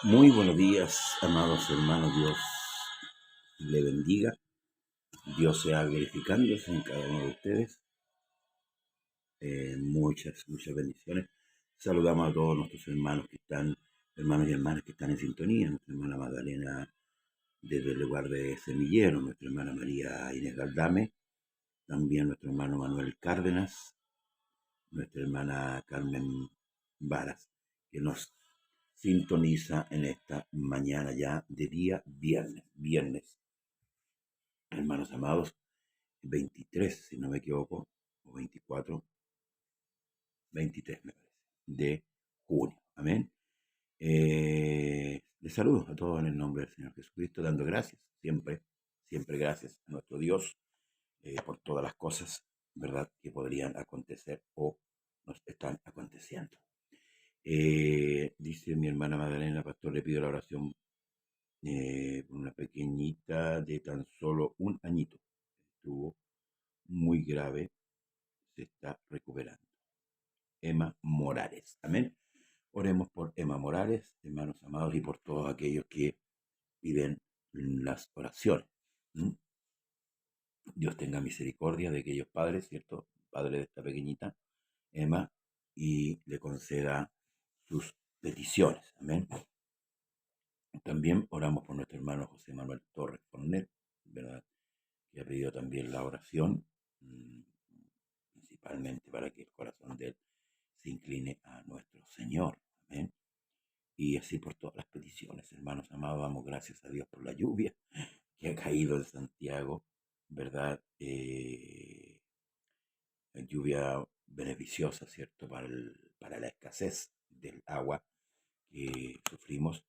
Muy buenos días, amados hermanos. Dios le bendiga. Dios sea glorificándose en cada uno de ustedes. Muchas bendiciones. Saludamos a todos nuestros hermanos hermanos y hermanas que están en sintonía. Nuestra hermana Magdalena desde el lugar de Semillero, nuestra hermana María Inés Galdame, también nuestro hermano Manuel Cárdenas, nuestra hermana Carmen Varas, que nos sintoniza en esta mañana ya de día viernes, hermanos amados, 23, si no me equivoco, o 24, 23 me parece, de junio. Amén. Les saludo a todos en el nombre del Señor Jesucristo, dando gracias, siempre gracias a nuestro Dios por todas las cosas, ¿verdad?, que podrían acontecer o nos están aconteciendo. Dice mi hermana Magdalena, pastor, le pido la oración por una pequeñita de tan solo un añito. Estuvo muy grave, se está recuperando. Emma Morales. Amén. Oremos por Emma Morales, hermanos amados, y por todos aquellos que piden las oraciones. ¿Mm? Dios tenga misericordia de aquellos padres, ¿cierto? Padre de esta pequeñita, Emma, y le conceda sus peticiones. Amén. También oramos por nuestro hermano José Manuel Torres Fornet, ¿verdad?, que ha pedido también la oración, principalmente para que el corazón de él se incline a nuestro Señor. Amén. Y así por todas las peticiones, hermanos amados, damos gracias a Dios por la lluvia que ha caído en Santiago, ¿verdad? Lluvia beneficiosa, ¿cierto?, para la escasez del agua que sufrimos,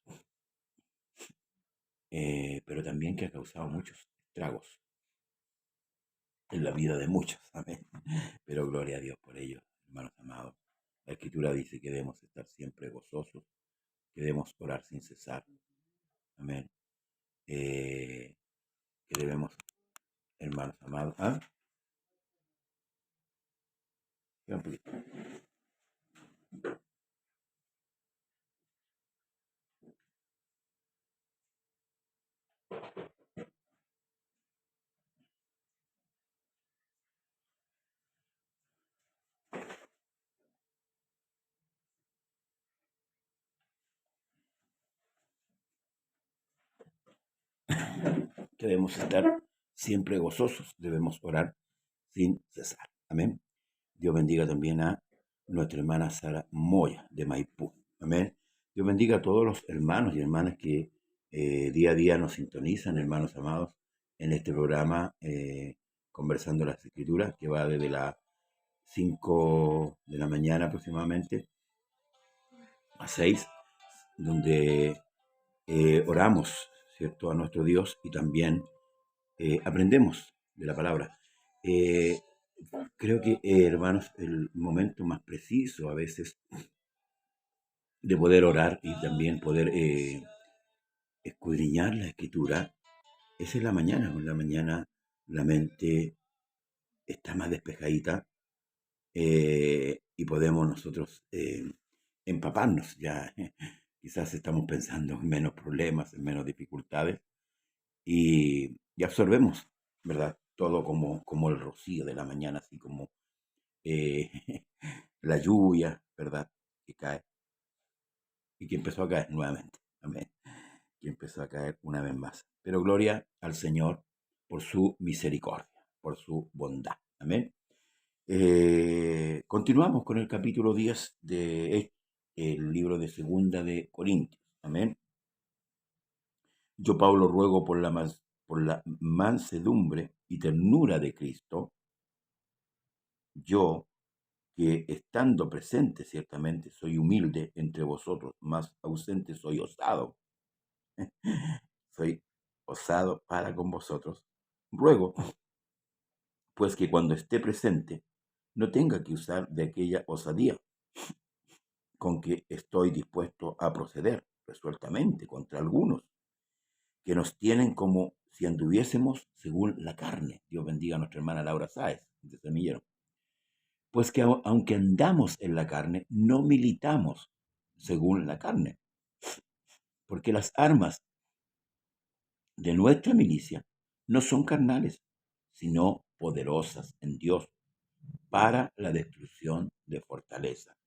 pero también que ha causado muchos estragos en la vida de muchos. Amén. Pero gloria a Dios por ello, hermanos amados. La Escritura dice que debemos estar siempre gozosos, que debemos orar sin cesar. Amén. Que debemos, hermanos amados, un poquito. Que debemos estar siempre gozosos, debemos orar sin cesar. Amén. Dios bendiga también a nuestra hermana Sara Moya de Maipú. Amén. Dios bendiga a todos los hermanos y hermanas que día a día nos sintonizan, hermanos amados, en este programa Conversando las Escrituras, que va desde las 5 de la mañana aproximadamente a 6, donde oramos, ¿cierto?, a nuestro Dios y también aprendemos de la palabra. Creo que, hermanos, el momento más preciso a veces de poder orar y también poder escudriñar la escritura es en la mañana. En la mañana la mente está más despejadita y podemos nosotros empaparnos ya. Quizás estamos pensando en menos problemas, en menos dificultades y absorbemos, ¿verdad? Todo como el rocío de la mañana, así como eh, la lluvia, ¿verdad?, que cae y que empezó a caer nuevamente. Amén. Que empezó a caer una vez más. Pero gloria al Señor por su misericordia, por su bondad. Amén. Continuamos con el capítulo 10 del libro de Segunda de Corintios. Amén. Yo, Pablo, ruego por la mansedumbre y ternura de Cristo, yo, que estando presente ciertamente soy humilde entre vosotros, más ausente soy osado. Soy osado para con vosotros. Ruego, pues, que cuando esté presente no tenga que usar de aquella osadía con que estoy dispuesto a proceder resueltamente contra algunos que nos tienen como si anduviésemos según la carne. Dios bendiga a nuestra hermana Laura Sáez de Semillero. Pues que aunque andamos en la carne, no militamos según la carne. porque las armas de nuestra milicia no son carnales, sino poderosas en Dios para la destrucción de fortaleza,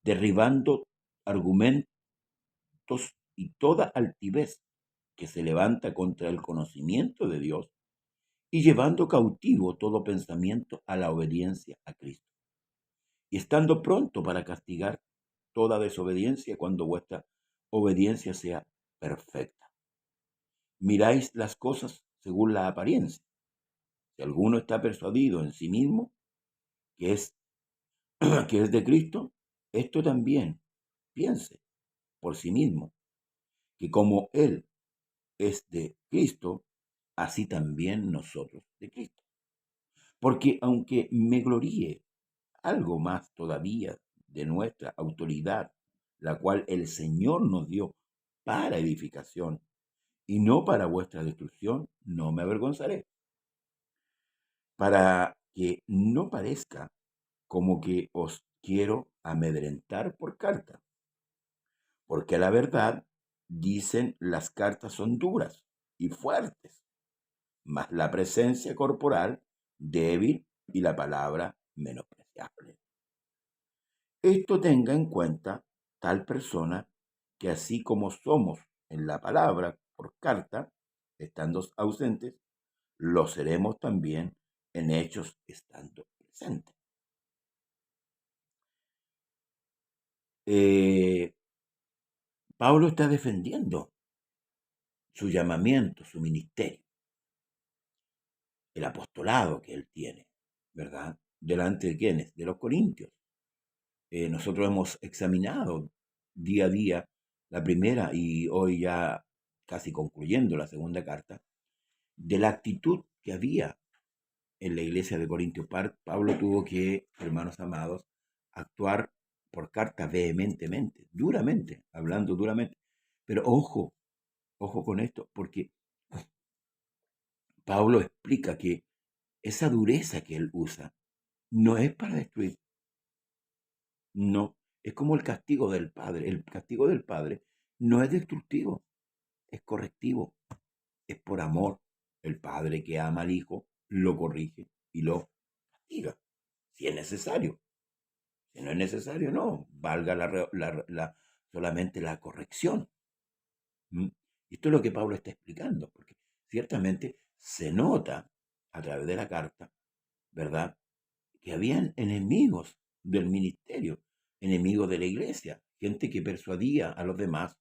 derribando argumentos y toda altivez que se levanta contra el conocimiento de Dios y llevando cautivo todo pensamiento a la obediencia a Cristo, y estando pronto para castigar toda desobediencia cuando vuestra obediencia sea perfecta. Miráis las cosas según la apariencia. Si alguno está persuadido en sí mismo que es, que es de Cristo, esto también piense por sí mismo, que como Él es de Cristo, así también nosotros de Cristo. Porque aunque me gloríe algo más todavía de nuestra autoridad, la cual el Señor nos dio para edificación y no para vuestra destrucción, no me avergonzaré, para que no parezca como que os quiero amedrentar por carta, porque la verdad, dicen, las cartas son duras y fuertes, mas la presencia corporal débil y la palabra menospreciable. Esto tenga en cuenta tal persona que así como somos en la palabra por carta, estando ausentes, lo seremos también en hechos estando presentes. Eh, Pablo está defendiendo su llamamiento, su ministerio, el apostolado que él tiene, ¿verdad? ¿Delante de quiénes? De los corintios. Nosotros hemos examinado día a día la primera y hoy ya casi concluyendo la segunda carta, de la actitud que había en la iglesia de Corintios. Pablo tuvo que, hermanos amados, actuar por carta vehementemente, duramente, hablando duramente. Pero ojo, ojo con esto, porque Pablo explica que esa dureza que él usa no es para destruir, no, es como el castigo del Padre. El castigo del Padre no es destructivo, es correctivo, es por amor. El Padre que ama al Hijo lo corrige y lo castiga, si es necesario. Si no es necesario, no, valga solamente la corrección. ¿Mm? Y esto es lo que Pablo está explicando, porque ciertamente se nota a través de la carta, ¿verdad?, que habían enemigos del ministerio, enemigos de la iglesia, gente que persuadía a los demás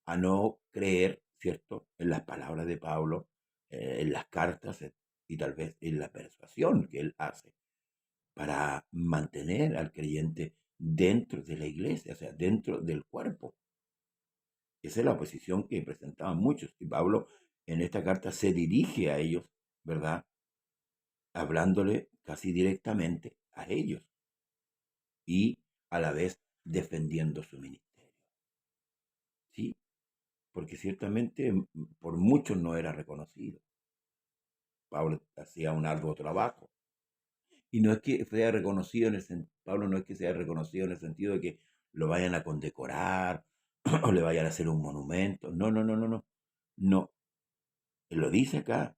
a no creer, ¿cierto?, en las palabras de Pablo, en las cartas y tal vez en la persuasión que él hace para mantener al creyente dentro de la iglesia, o sea, dentro del cuerpo. Esa es la oposición que presentaban muchos. Y Pablo en esta carta se dirige a ellos, ¿verdad?, hablándole casi directamente a ellos y a la vez defendiendo su ministerio. ¿Sí? Porque ciertamente por muchos no era reconocido. Pablo hacía un arduo trabajo. Y no es que sea reconocido Pablo no es que sea reconocido en el sentido de que lo vayan a condecorar o le vayan a hacer un monumento. No, no, no, no, no. No. Él lo dice acá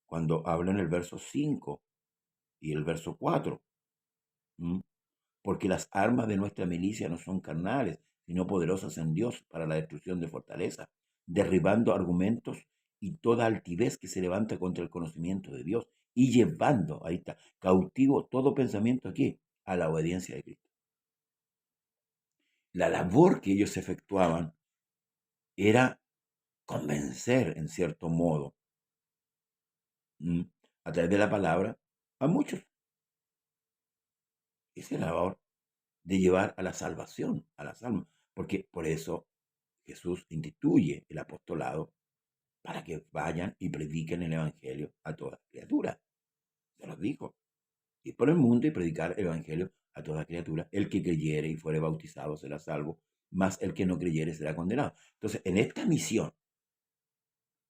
cuando habla en el verso 5 y el verso 4. Porque las armas de nuestra milicia no son carnales, sino poderosas en Dios para la destrucción de fortaleza, derribando argumentos y toda altivez que se levanta contra el conocimiento de Dios y llevando, ahí está, cautivo todo pensamiento aquí a la obediencia de Cristo. La labor que ellos efectuaban era convencer, en cierto modo, a través de la palabra, a muchos. Esa es la labor de llevar a la salvación, a las almas, porque por eso Jesús instituye el apostolado para que vayan y prediquen el Evangelio a toda criatura. Se los dijo. Ir por el mundo y predicar el Evangelio a toda criatura. El que creyere y fuere bautizado será salvo, mas el que no creyere será condenado. Entonces, en esta misión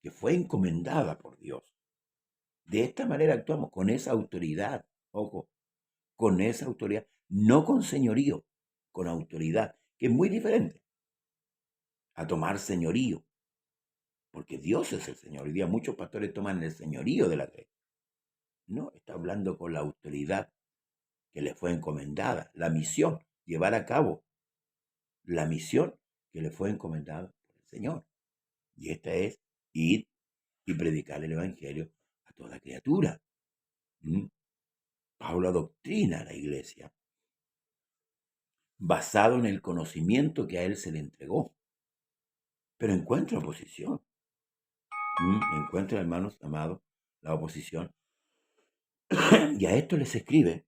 que fue encomendada por Dios, de esta manera actuamos con esa autoridad, ojo, con esa autoridad, no con señorío, con autoridad, que es muy diferente. a tomar señorío, porque Dios es el Señor. Hoy día muchos pastores toman el señorío de la fe. No, está hablando con la autoridad que le fue encomendada, la misión, llevar a cabo la misión que le fue encomendada por el Señor. Y esta es ir y predicar el Evangelio a toda criatura. ¿Mm? Pablo adoctrina a la iglesia basado en el conocimiento que a él se le entregó. Pero encuentra oposición. Encuentra, hermanos amados, la oposición. Y a esto les escribe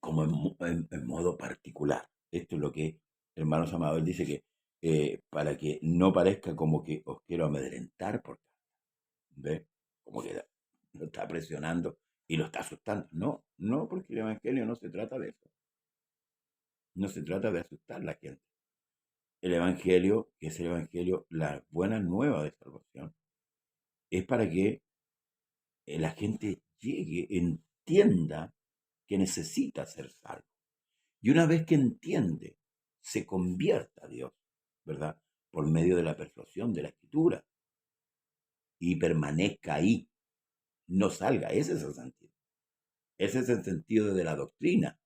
como en modo particular. Esto es lo que, hermanos amados, él dice que para que no parezca como que os quiero amedrentar, porque, ¿ve? Como que lo está presionando y lo está asustando. No, no, porque el Evangelio no se trata de eso. No se trata de asustar a la gente. El Evangelio, que es el Evangelio, la buena nueva de salvación, es para que la gente llegue, entienda que necesita ser salvo. Y una vez que entiende, se convierta a Dios, ¿verdad? Por medio de la persuasión de la Escritura. Y permanezca ahí, no salga. Ese es el sentido. Ese es el sentido de la doctrina,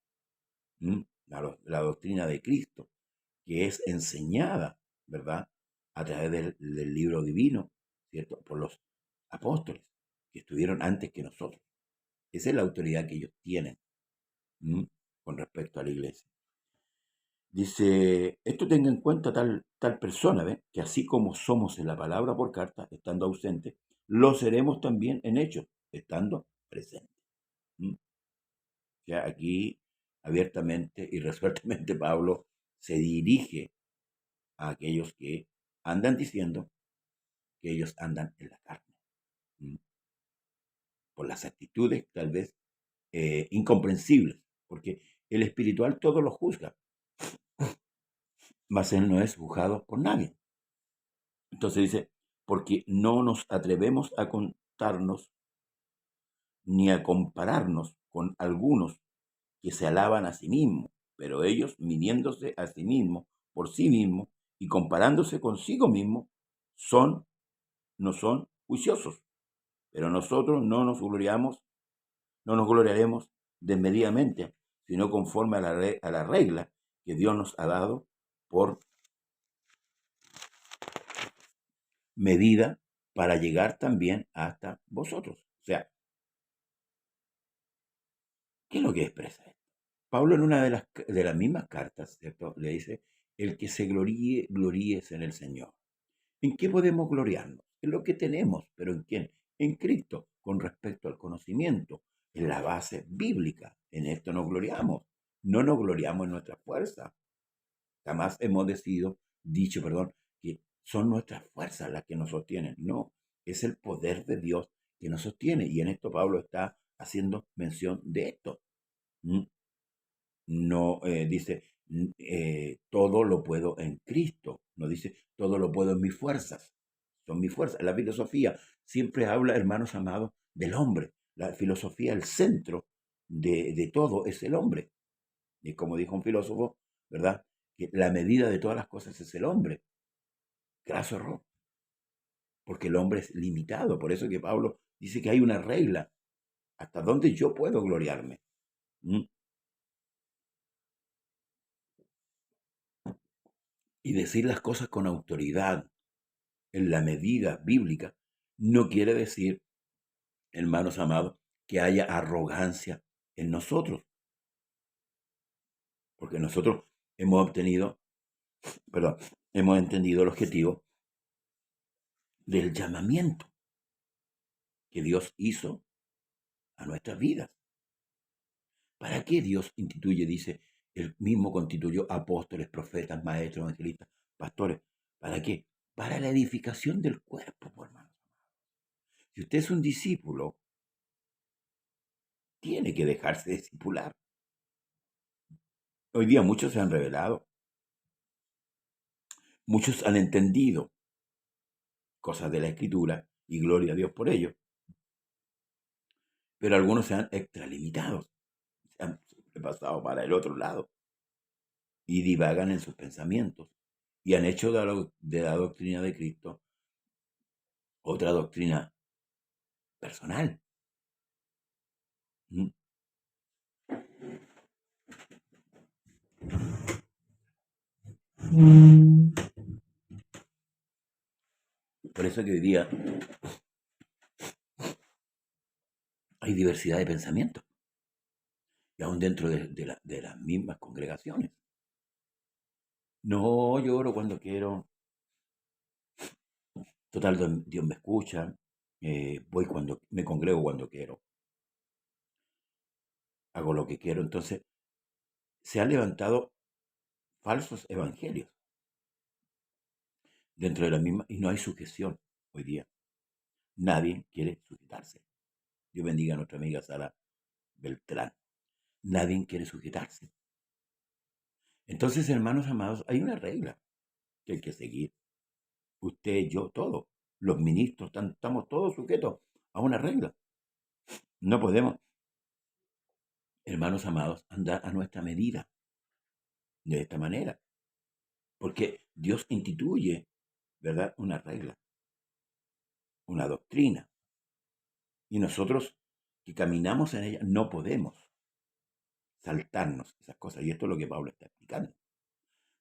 la doctrina de Cristo, que es enseñada, ¿verdad? A través del libro divino, ¿cierto? Por los apóstoles que estuvieron antes que nosotros. Esa es la autoridad que ellos tienen con respecto a la iglesia. Dice, esto tenga en cuenta tal persona, ¿ve? Que así como somos en la palabra por carta, estando ausentes, lo seremos también en hechos, estando presentes. Ya aquí, abiertamente y resueltamente, Pablo se dirige a aquellos que andan diciendo que ellos andan en la carne, por las actitudes tal vez incomprensibles, porque el espiritual todo lo juzga, mas él no es juzgado por nadie. Entonces dice, porque no nos atrevemos a contarnos ni a compararnos con algunos que se alaban a sí mismos, pero ellos midiéndose a sí mismos, por sí mismos, y comparándose consigo mismos, no son juiciosos. Pero nosotros no nos gloriaremos desmedidamente, sino conforme a la regla que Dios nos ha dado por medida para llegar también hasta vosotros. O sea, ¿qué es lo que expresa esto? Pablo en una de las mismas cartas, ¿cierto? Le dice, el que se gloríese en el Señor. ¿En qué podemos gloriarnos? En lo que tenemos, pero ¿en quién? En Cristo, con respecto al conocimiento, en la base bíblica. En esto nos gloriamos. No nos gloriamos en nuestra fuerza. Jamás hemos dicho, que son nuestras fuerzas las que nos sostienen. No, es el poder de Dios que nos sostiene. Y en esto Pablo está haciendo mención de esto. No dice, todo lo puedo en Cristo. No dice, todo lo puedo en mis fuerzas. Son mis fuerzas. La filosofía siempre habla, hermanos amados, del hombre. La filosofía, el centro de todo es el hombre. Y como dijo un filósofo, ¿verdad? Que la medida de todas las cosas es el hombre. Graso error. Porque el hombre es limitado. Por eso que Pablo dice que hay una regla. ¿Hasta dónde yo puedo gloriarme? Y decir las cosas con autoridad, en la medida bíblica, no quiere decir, hermanos amados, que haya arrogancia en nosotros. Porque nosotros hemos entendido el objetivo del llamamiento que Dios hizo a nuestras vidas. ¿Para qué Dios instituye, dice, él mismo constituyó apóstoles, profetas, maestros, evangelistas, pastores? ¿Para qué? Para la edificación del cuerpo, hermanos. Si usted es un discípulo, tiene que dejarse discipular. Hoy día muchos se han revelado, muchos han entendido cosas de la Escritura y gloria a Dios por ello, pero algunos se han extralimitado, se han pasado para el otro lado y divagan en sus pensamientos y han hecho de la doctrina de Cristo otra doctrina personal. ¿Mm? Por eso que hoy día hay diversidad de pensamiento, y aún dentro de las mismas congregaciones. No, yo oro cuando quiero, total, Dios me escucha, voy cuando, me congrego cuando quiero, hago lo que quiero. Entonces, se han levantado falsos evangelios dentro de la misma, y no hay sujeción hoy día. Nadie quiere sujetarse. Dios bendiga a nuestra amiga Sara Beltrán. Nadie quiere sujetarse. Entonces, hermanos amados, hay una regla que hay que seguir. Usted, yo, todos. Los ministros, estamos todos sujetos a una regla. No podemos, hermanos amados, andar a nuestra medida de esta manera. Porque Dios instituye, ¿verdad?, una regla, una doctrina. Y nosotros que caminamos en ella no podemos saltarnos esas cosas. Y esto es lo que Pablo está explicando.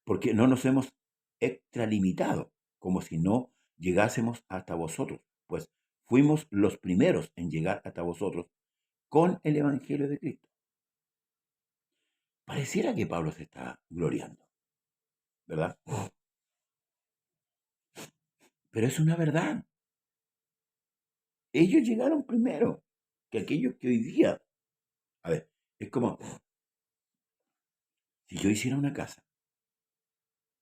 Porque no nos hemos extralimitado, como si no llegásemos hasta vosotros, pues fuimos los primeros en llegar hasta vosotros con el Evangelio de Cristo. Pareciera que Pablo se está gloriando, ¿verdad? Pero es una verdad. Ellos llegaron primero que aquellos que hoy día, a ver, es como si yo hiciera una casa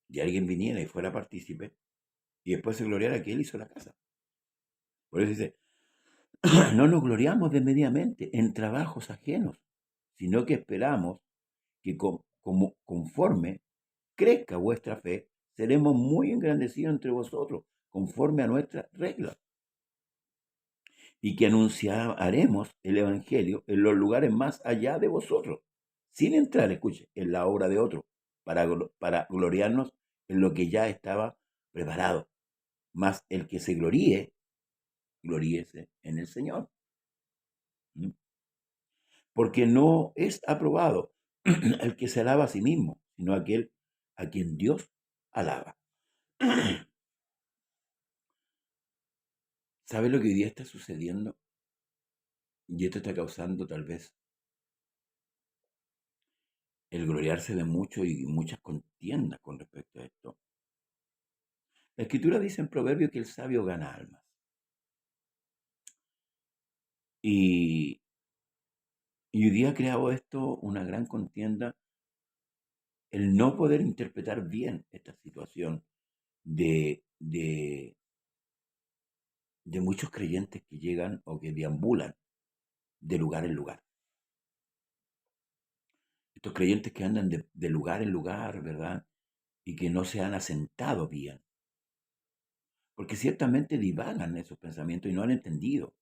y alguien viniera y fuera partícipe y después se gloriara que él hizo la casa. Por eso dice, no nos gloriamos desmedidamente en trabajos ajenos, sino que esperamos que como conforme crezca vuestra fe, seremos muy engrandecidos entre vosotros, conforme a nuestras reglas, y que anunciaremos el Evangelio en los lugares más allá de vosotros, sin entrar, escuche, en la obra de otro, para gloriarnos en lo que ya estaba preparado. Mas el que se gloríe, gloríese en el Señor. ¿Mm? Porque no es aprobado el que se alaba a sí mismo, sino aquel a quien Dios alaba. ¿Sabe lo que hoy día está sucediendo? Y esto está causando tal vez el gloriarse de mucho y muchas contiendas con respecto a esto. La Escritura dice en Proverbio que el sabio gana almas. Y, y hoy día ha creado esto una gran contienda, el no poder interpretar bien esta situación de muchos creyentes que llegan o que deambulan de lugar en lugar. Estos creyentes que andan de lugar en lugar, ¿verdad? Y que no se han asentado bien. Porque ciertamente divagan esos pensamientos y no han entendido.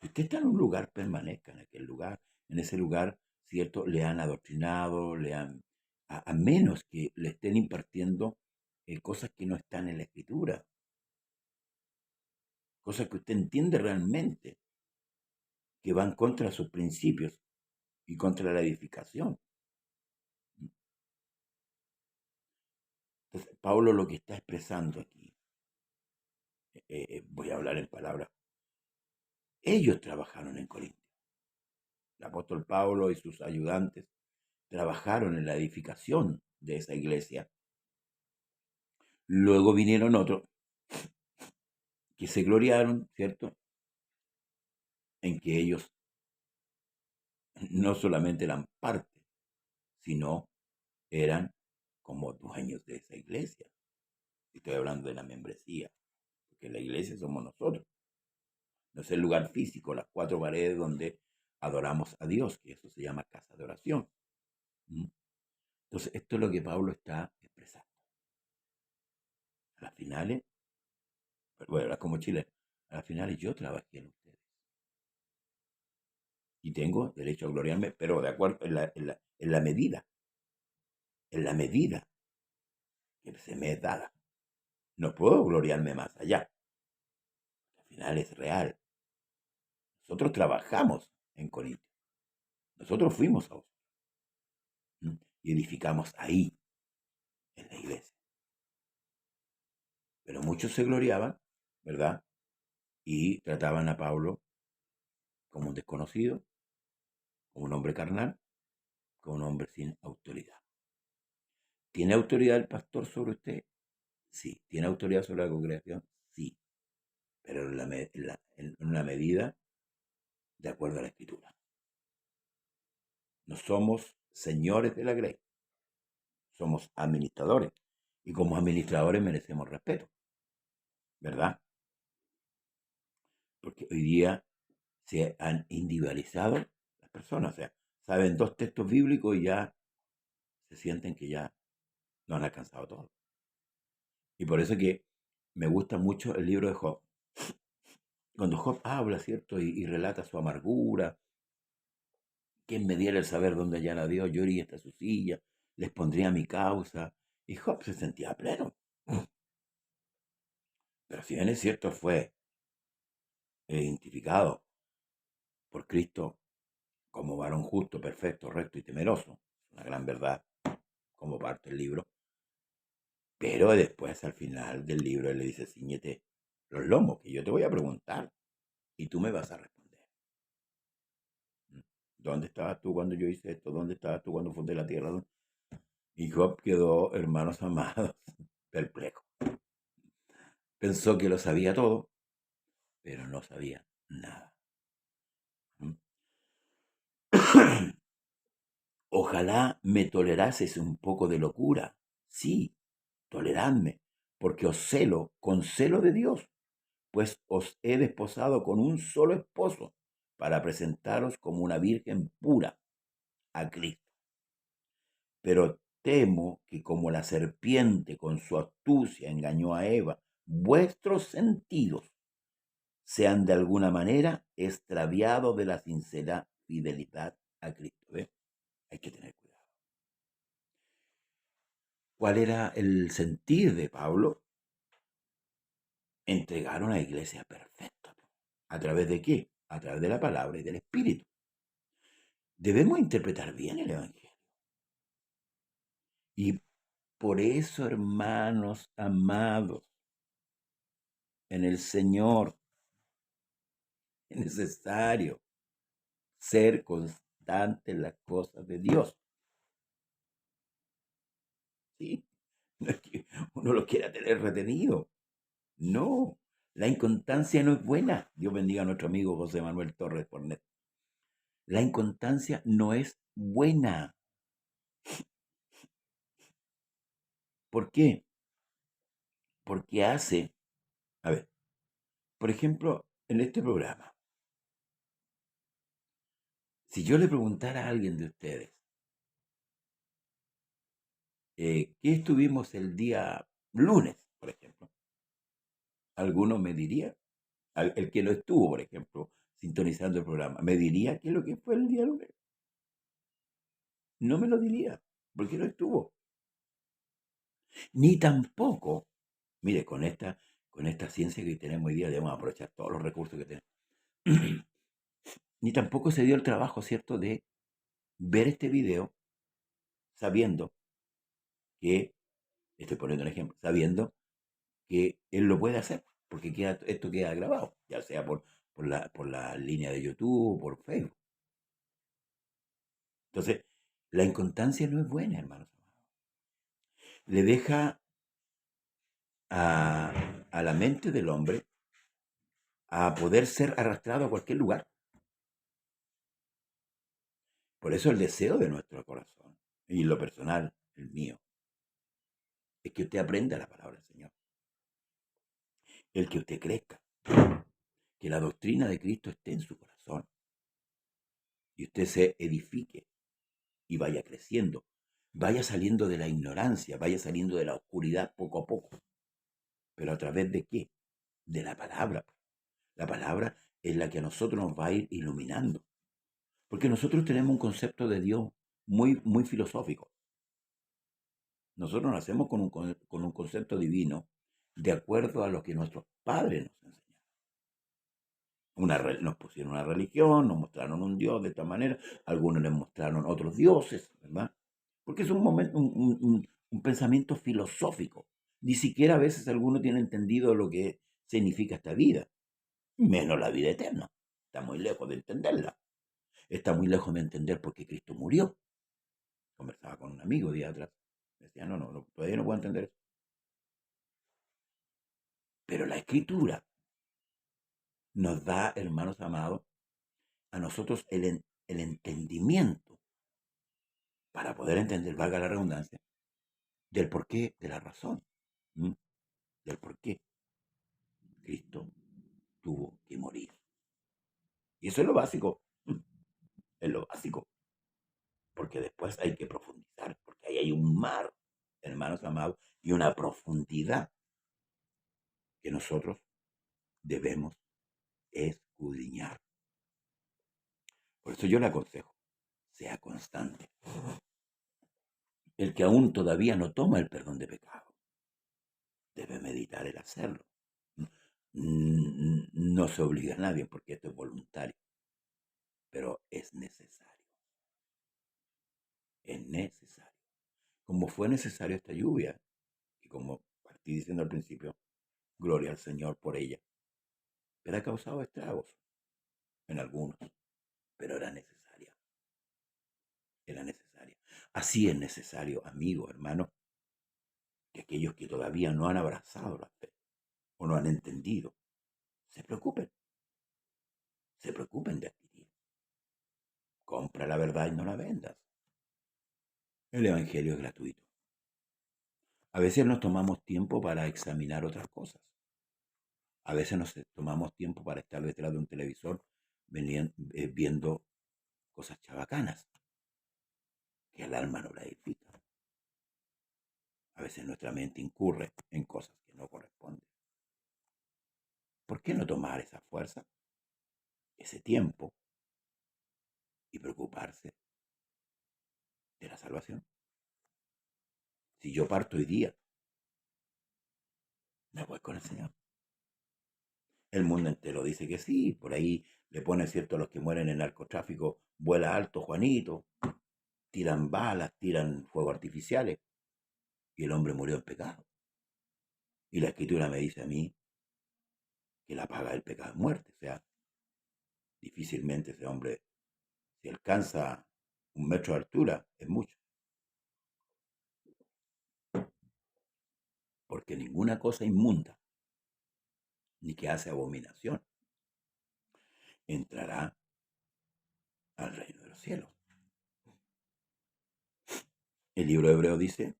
Si usted está en un lugar, permanezca en aquel lugar. En ese lugar, ¿cierto? Le han adoctrinado, a menos que le estén impartiendo cosas que no están en la Escritura, cosas que usted entiende realmente, que van contra sus principios y contra la edificación. Entonces, Pablo lo que está expresando aquí, voy a hablar en palabras, ellos trabajaron en Corinto. El apóstol Pablo y sus ayudantes trabajaron en la edificación de esa iglesia. Luego vinieron otros que se gloriaron, ¿cierto?, en que ellos no solamente eran parte, sino eran como dueños de esa iglesia. Estoy hablando de la membresía, porque la iglesia somos nosotros. No es el lugar físico, las cuatro paredes donde adoramos a Dios, que eso se llama casa de oración. ¿Mm? Entonces, esto es lo que Pablo está expresando. A las finales, bueno, como Chile, a las finales yo trabajé en ustedes. Y tengo derecho a gloriarme, pero de acuerdo en la medida que se me es dada. No puedo gloriarme más allá. Al final es real. Nosotros trabajamos en Corinto. Nosotros fuimos a vosotros. Y edificamos ahí, en la iglesia. Pero muchos se gloriaban, ¿verdad? Y trataban a Pablo como un desconocido, como un hombre carnal, como un hombre sin autoridad. ¿Tiene autoridad el pastor sobre usted? Sí. ¿Tiene autoridad sobre la congregación? Sí. Pero en una medida de acuerdo a la Escritura. No somos señores de la grey, somos administradores. Y como administradores merecemos respeto, ¿verdad? Porque hoy día se han individualizado las personas. O sea, saben 2 textos bíblicos y ya se sienten que ya no han alcanzado todo. Y por eso que me gusta mucho el libro de Job. Cuando Job habla, ¿cierto? Y relata su amargura. ¿Quién me diera el saber dónde hallar a Dios? Yo iría hasta su silla, les pondría mi causa. Y Job se sentía pleno. Pero si bien es cierto, fue identificado por Cristo como varón justo, perfecto, recto y temeroso. Una gran verdad como parte del libro. Pero después, al final del libro, él le dice, ciñete los lomos, que yo te voy a preguntar y tú me vas a responder. ¿Dónde estabas tú cuando yo hice esto? ¿Dónde estabas tú cuando fundé la tierra? Y Job quedó, hermanos amados, perplejo. Pensó que lo sabía todo, pero no sabía nada. Ojalá me tolerases un poco de locura. Sí, toleradme, porque os celo con celo de Dios, pues os he desposado con un solo esposo para presentaros como una virgen pura a Cristo. Pero temo que como la serpiente con su astucia engañó a Eva, vuestros sentidos sean de alguna manera extraviados de la sincera fidelidad a Cristo. ¿Ve? Hay que tener cuidado. ¿Cuál era el sentir de Pablo? Entregar una iglesia perfecta. ¿A través de qué? A través de la palabra y del Espíritu. Debemos interpretar bien el Evangelio. Y por eso, hermanos amados, en el Señor es necesario ser constante en las cosas de Dios. ¿Sí? No es que uno lo quiera tener retenido. No, la inconstancia no es buena. Dios bendiga a nuestro amigo José Manuel Torres Pornet. La inconstancia no es buena. ¿Por qué? Porque hace, a ver, por ejemplo, en este programa, si yo le preguntara a alguien de ustedes, ¿qué estuvimos el día lunes, por ejemplo? Alguno me diría, el que no estuvo, por ejemplo, sintonizando el programa, ¿me diría qué es lo que fue el día lunes? No me lo diría, porque no estuvo. Ni tampoco, mire, con esta ciencia que tenemos hoy día, debemos aprovechar todos los recursos que tenemos. Ni tampoco se dio el trabajo, ¿cierto?, de ver este video sabiendo que, estoy poniendo un ejemplo, sabiendo que él lo puede hacer, porque esto queda grabado, ya sea por la línea de YouTube o por Facebook. Entonces, la inconstancia no es buena, hermanos. Le deja a la mente del hombre a poder ser arrastrado a cualquier lugar. Por eso el deseo de nuestro corazón, y lo personal, el mío, es que usted aprenda la palabra del Señor. El que usted crezca, que la doctrina de Cristo esté en su corazón y usted se edifique y vaya creciendo, vaya saliendo de la ignorancia, vaya saliendo de la oscuridad poco a poco. ¿Pero a través de qué? De la palabra. La palabra es la que a nosotros nos va a ir iluminando. Porque nosotros tenemos un concepto de Dios muy, muy filosófico. Nosotros nacemos con un concepto divino de acuerdo a lo que nuestros padres nos enseñaron. Nos pusieron una religión, nos mostraron un Dios de esta manera, algunos les mostraron otros dioses, ¿verdad? Porque es un momento, un pensamiento filosófico. Ni siquiera a veces alguno tiene entendido lo que significa esta vida, menos la vida eterna. Está muy lejos de entenderla. Está muy lejos de entender por qué Cristo murió. Conversaba con un amigo día atrás. Decía, no, todavía no puedo entender eso. Pero la Escritura nos da, hermanos amados, a nosotros el entendimiento para poder entender, valga la redundancia, del porqué, de la razón, ¿m? Del por qué Cristo tuvo que morir. Y eso es lo básico, es lo básico, porque después hay que profundizar, porque ahí hay un mar, hermanos amados, y una profundidad que nosotros debemos escudriñar. Por eso yo le aconsejo, sea constante. El que aún todavía no toma el perdón de pecado, debe meditar el hacerlo. No se obliga a nadie porque esto es voluntario, pero es necesario. Es necesario. Como fue necesario esta lluvia, y como partí diciendo al principio, gloria al Señor por ella, pero ha causado estragos en algunos, pero era necesaria. Era necesaria. Así es necesario, amigo, hermano, que aquellos que todavía no han abrazado la fe o no han entendido, se preocupen. Se preocupen de adquirir. Compra la verdad y no la vendas. El Evangelio es gratuito. A veces nos tomamos tiempo para examinar otras cosas. A veces nos tomamos tiempo para estar detrás de un televisor viendo cosas chabacanas que al alma no la edifican. A veces nuestra mente incurre en cosas que no corresponden. ¿Por qué no tomar esa fuerza, ese tiempo y preocuparse de la salvación? Si yo parto hoy día, me voy con el Señor. El mundo entero dice que sí, por ahí le ponen cierto a los que mueren en el narcotráfico, vuela alto Juanito, tiran balas, tiran fuegos artificiales, y el hombre murió en pecado. Y la Escritura me dice a mí que la paga del pecado es muerte, o sea, difícilmente ese hombre, si alcanza 1 metro de altura, es mucho, porque ninguna cosa inmunda, ni que hace abominación, entrará al reino de los cielos. El libro de Hebreo dice,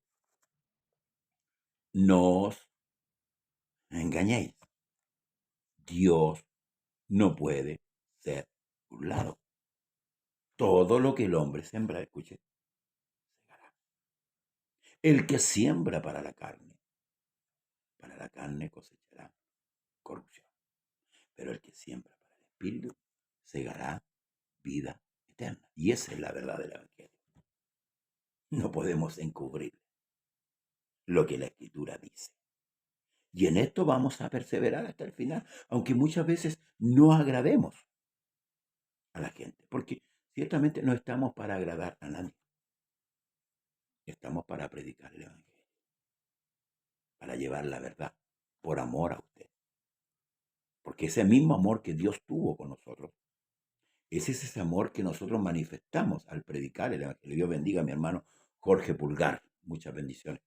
no os engañéis, Dios no puede ser burlado. Todo lo que el hombre sembra, escuche, segará. El que siembra para la carne cosechará corrupción. Pero el que siembra para el espíritu, segará vida eterna. Y esa es la verdad del Evangelio. No podemos encubrir lo que la Escritura dice. Y en esto vamos a perseverar hasta el final, aunque muchas veces no agrademos a la gente, porque ciertamente no estamos para agradar a nadie. Estamos para predicar el Evangelio, para llevar la verdad, por amor a usted. Porque ese mismo amor que Dios tuvo con nosotros, ese es ese amor que nosotros manifestamos al predicar el Evangelio. Dios bendiga a mi hermano Jorge Pulgar. Muchas bendiciones.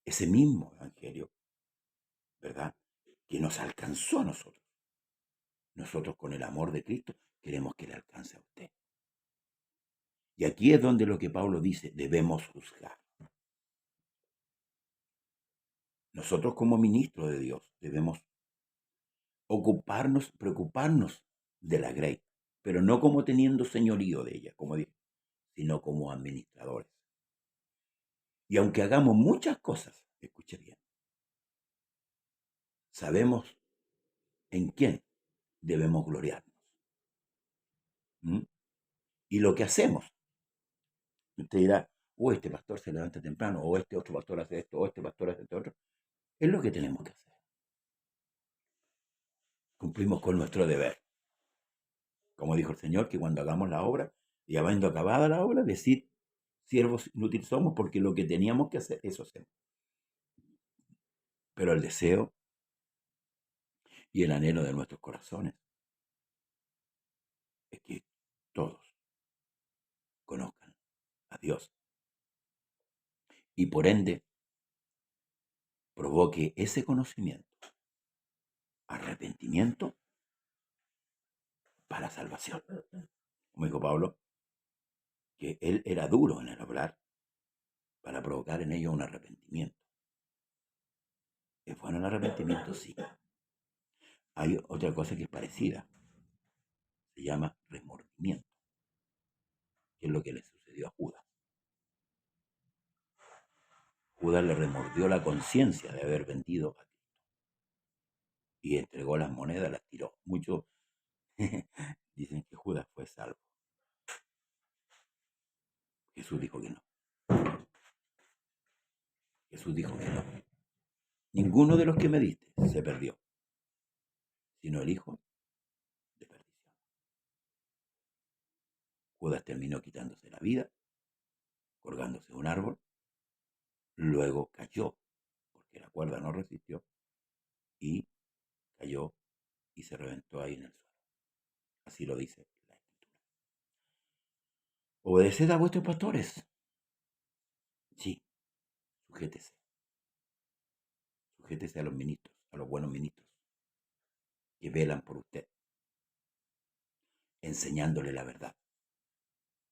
Ese mismo Evangelio, ¿verdad? Que nos alcanzó a nosotros. Nosotros con el amor de Cristo queremos que le alcance a usted. Y aquí es donde lo que Pablo dice, debemos juzgar. Nosotros como ministros de Dios debemos preocuparnos de la grey, pero no como teniendo señorío de ella, como dije, sino como administradores. Y aunque hagamos muchas cosas, escuche bien, sabemos en quién debemos gloriarnos. ¿Mm? Y lo que hacemos, usted dirá, o este pastor se levanta temprano, o este otro pastor hace esto, o este pastor hace esto otro. Es lo que tenemos que hacer. Cumplimos con nuestro deber. Como dijo el Señor, que cuando hagamos la obra, y habiendo acabada la obra, decir, siervos inútiles somos, porque lo que teníamos que hacer, eso hacemos. Pero el deseo y el anhelo de nuestros corazones es que todos conozcan a Dios y por ende provoque ese conocimiento, arrepentimiento para salvación. Como dijo Pablo, que él era duro en el hablar para provocar en ellos un arrepentimiento. ¿Es bueno el arrepentimiento? Sí. Hay otra cosa que es parecida, se llama remordimiento, que es lo que le sucedió a Judas. Judas le remordió la conciencia de haber vendido a Cristo y entregó las monedas, las tiró. Muchos dicen que Judas fue salvo. Jesús dijo que no. Jesús dijo que no. Ninguno de los que me diste se perdió, sino el hijo de perdición. Judas terminó quitándose la vida, colgándose de un árbol, luego cayó, porque la cuerda no resistió, y cayó y se reventó ahí en el suelo. Así lo dice la Escritura. Obedeced a vuestros pastores. Sí, sujétese. Sujétese a los ministros, a los buenos ministros, que velan por usted, enseñándole la verdad,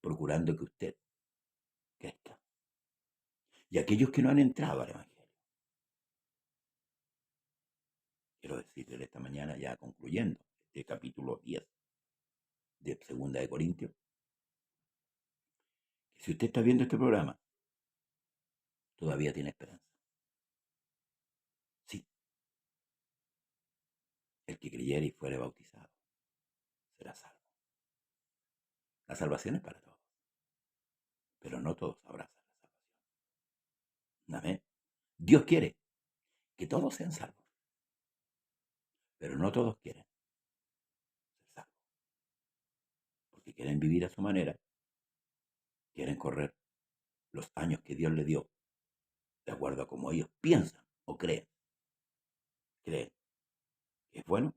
procurando que usted crezca. Y aquellos que no han entrado al Evangelio, quiero decirles esta mañana, ya concluyendo este capítulo 10 de 2 de Corintios, que si usted está viendo este programa, todavía tiene esperanza. Sí, el que creyere y fuere bautizado será salvo. La salvación es para todos, pero no todos abrazan la salvación. Amén. Dios quiere que todos sean salvos, pero no todos quieren ser salvos, porque quieren vivir a su manera, quieren correr los años que Dios le dio, de acuerdo a como ellos piensan o creen. Creen que es bueno,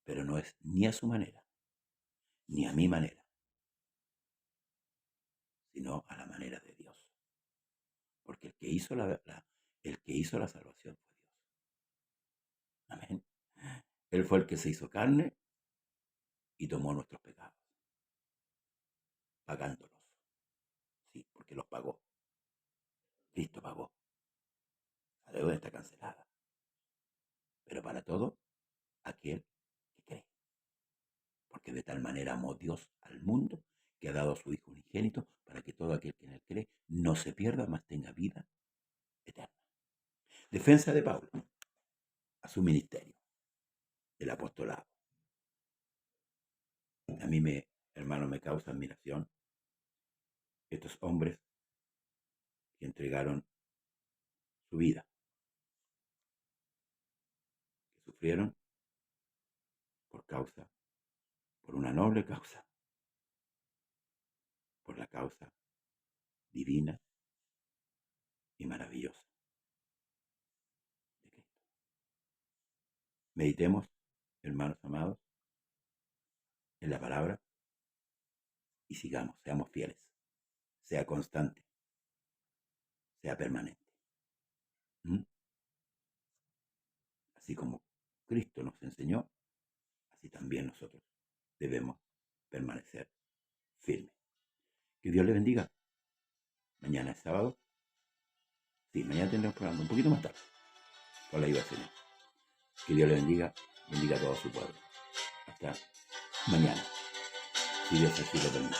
pero no es ni a su manera, ni a mi manera, sino a la manera de Dios. Porque el que hizo la salvación fue Dios. Amén. Él fue el que se hizo carne y tomó nuestros pecados, pagándolos. Sí, porque los pagó. Cristo pagó. La deuda está cancelada. Pero para todo aquel que cree. Porque de tal manera amó Dios al mundo que ha dado a su Hijo unigénito para que todo aquel que en él cree no se pierda, mas tenga vida eterna. Defensa de Pablo a su ministerio, el apostolado. A mí, hermano, me causa admiración estos hombres que entregaron su vida, que sufrieron por una noble causa, por la causa divina y maravillosa de Cristo. Meditemos, hermanos amados, en la palabra y sigamos, seamos fieles, sea constante, sea permanente. Así como Cristo nos enseñó, así también nosotros debemos permanecer firmes. Que Dios le bendiga. Mañana es sábado. Sí, mañana tendremos programa un poquito más tarde, con la ayuda del Señor. Que Dios le bendiga a todo su pueblo. Hasta mañana, si Dios así lo permite.